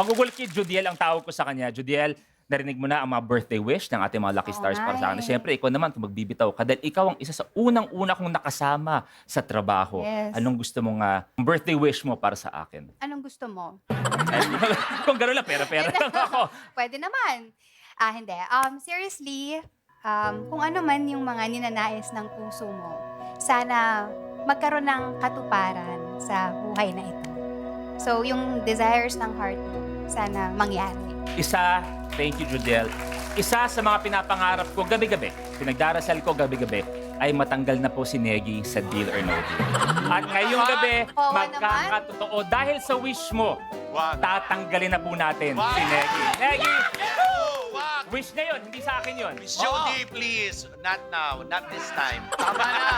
Magugol kid Judiel ang tawag ko sa kanya. Judiel, narinig mo na ang mga birthday wish ng ating mga lucky stars para sa akin. Siyempre, ikaw naman kung magbibitaw ka dahil ikaw ang isa sa unang-una kong nakasama sa trabaho. Yes. Anong gusto mong birthday wish mo para sa akin? Anong gusto mo? Kung gano'n lang, pera-pera lang ako. Pwede naman. Hindi. Seriously, kung ano man yung mga ninanais ng puso mo, sana magkaroon ng katuparan sa buhay na ito. So, yung desires ng heart mo, sana mangyari. Isa, thank you, Judiel. Isa sa mga pinapangarap ko gabi-gabi, pinagdarasal ko gabi-gabi, ay matanggal na po si Negi sa Deal or No Deal. At ngayong gabi, Oo magkakatotoo dahil sa wish mo, tatanggalin na po natin si Negi. Negi, Wag! wish na yun, hindi sa akin yun. Miss Jody, please. Not now. Not this time. Tama na.